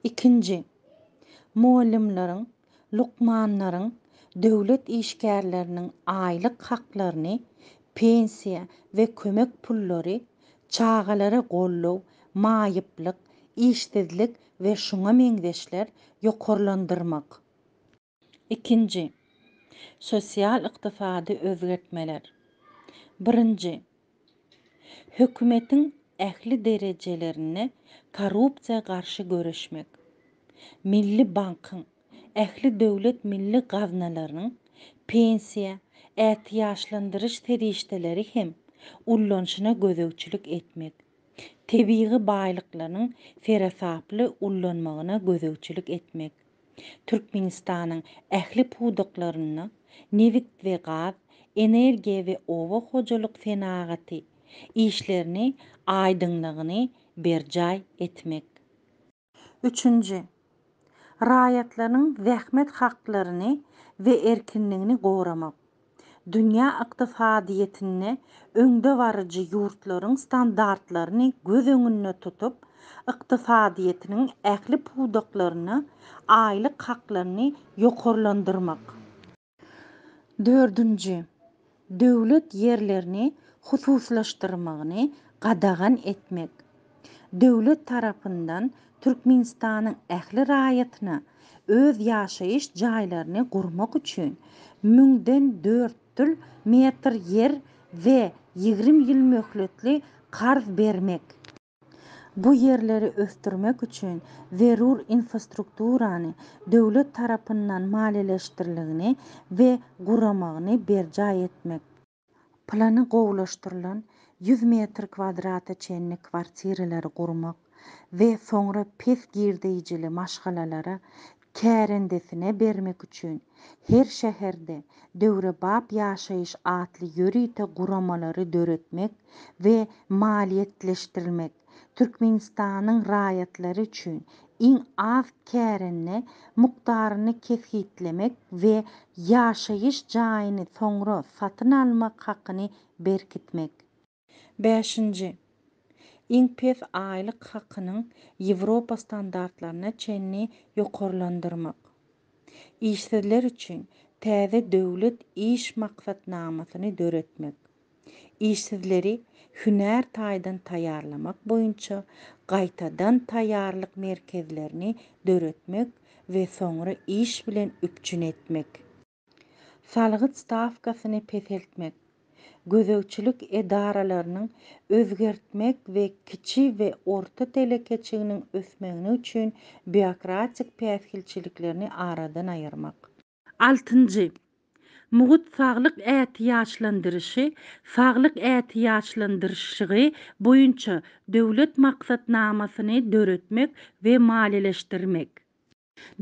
İkinci, muallimlerin, lukmanların, döwlet işgärleriniň aýlyk haklaryny, pensiýa we kömek pullary, çagalara gollaw, maýyplyk, işsizlik we şuňa meňzeşler ýokarlandyrmak. İkinji, sosial ykdysady özgertmeler. Birinji, hökümetiň ähli derejelerini korrupsiýa garşy göreşmek. Milli bankyň, ähli döwlet milli gaznalarynyň pensiýa, ähtiýaçlandyrys serişdeleri hem ullanyşyna gözegçilik etmek. Tebii baýlyklaryň ferasaply ullanmagyna gözegçilik etmek. Türkmenistanyň ähli pudaklaryny newit we gaz, energiýa we owa hojalyk senagaty işlerini aýdynlygyny berjay etmek. Üçüncü, raýatlaryň zähmet haklaryny we erkinligini goramak. Dünýä ykdysadyýetinde öňde barjy ýurtlaryň standartlaryny göz öňünde tutup, ykdysadyýetiniň ähli pudaklaryny aýlyk haklaryny ýokarlandyrmak. Dördüncü, döwlet ýerlerini hususlaşdyrmagyny gadagan etmek. Döwlet tarapyndan Türkmenistanyň ähli raýatyna öz ýaşaýyş jaýlaryny gurmak üçin 1400 metr yer we 20 ýyl möhletli karz bermek. Bu yerleri östürmek üçin zerur infrastrukturany döwlet tarapyndan maliýeleşdirilýäni we guramagyny berjay etmek. Plany gowulaşdyrylan 100 metr kwadrata çenli kwartiralar gurmak we soňra pes girdiýjili maşgalalara kärendesine bermek üçin her şäherde döwrebap ýaşaýyş atly ýörite guramalary döretmek we maliýetleşdirilmek. Türkmenistanyň raýatlary üçin iň az kärenne mukdaryny kesgitlemek we ýaşaýyş jaýyny soňra satyn almak hakyny berkitmek. 5. Iň pes aýlyk hakynyň Ýewropa standartlaryna çenli ýokarlandyrmak. İşsizler üçin täze döwlet iş maksatnamasyny döretmek. İşsizleri hünär taýdan taýýarlamak boýunça gaýtadan taýýarlyk merkezlerini döretmek we soňra iş bilen üpçün etmek. Salgyt stavkasyny peseltmek. Gözegçilik edaralarynyň özgertmek we kiçi we orta telekeçiginiň ösmegini üçin bürokratik päsgilçiliklerini aradan aýyrmak. 6. Muhit saglyk ähtiýaçlandyryşy, saglyk ähtiýaçlandyrşygy boýunça döwlet maksatnamasyny döretmek we maliýeleşdirmek.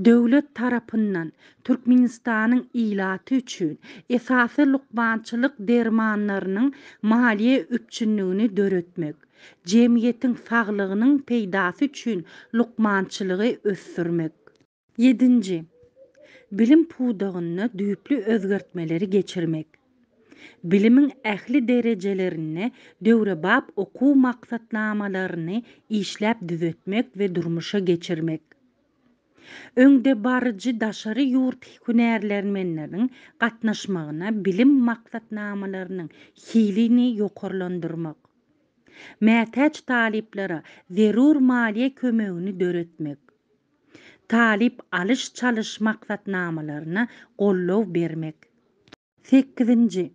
Döwlet tarapyndan Türkmenistanyň ilaty üçin esasy lukmançylyk dermanlarynyň maliýe üpçünligini döretmek. Jemgyýetiň saglygynyň peýdasy üçin lukmançylygy ösdürmek. 7. Bilim pudagyna düýpli özgertmeleri geçirmek. Bilimiň ähli derejelerini döwrebap okuw maksatnamalaryny işläp düzetmek we durmuşa geçirmek. Öňde barjy daşary ýurt hünärlermenleriň gatnaşmagyna bilim maksatnamalarynyň hilini ýokarlandyrmak. Mätäç taliplara zerur maliýe kömegini döretmek. Talip alış çalış maksatnamalaryna gollaw bermek. 8.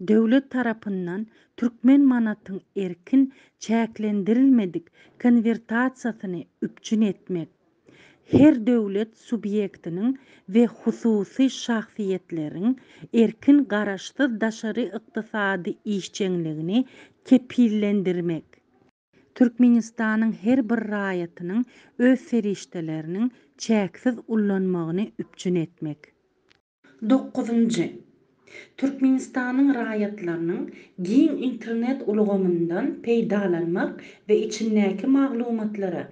Döwlet tarapyndan türkmen manatyň erkin çäklendirilmedik konvertasiýasyny üpçün etmek. Her döwlet subyektiniň we hususy şahsiýetleriň erkin garaşsyz daşary ykdysady işçiligini kepillendirmek. Türkmenistanyň her bir raýatynyň öz serişdeleriniň çäksiz ullanmagyny üpçün etmek. 9. Türkmenistanyň raýatlarynyň giň internet ulgamyndan peýdalanmak we içindäki maglumatlara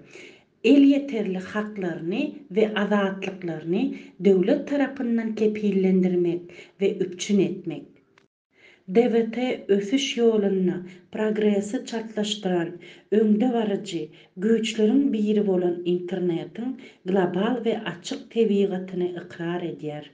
el ýeterli haklaryny we azatlyklaryny döwlet tarapyndan kepillendirmek we üpçün etmek. Devlete ösüş ýoluny, progressi çatlaşdyran öňde barajy güýçleriň biri bolan internetiň global we açyk tebigatyny ikrar edýär.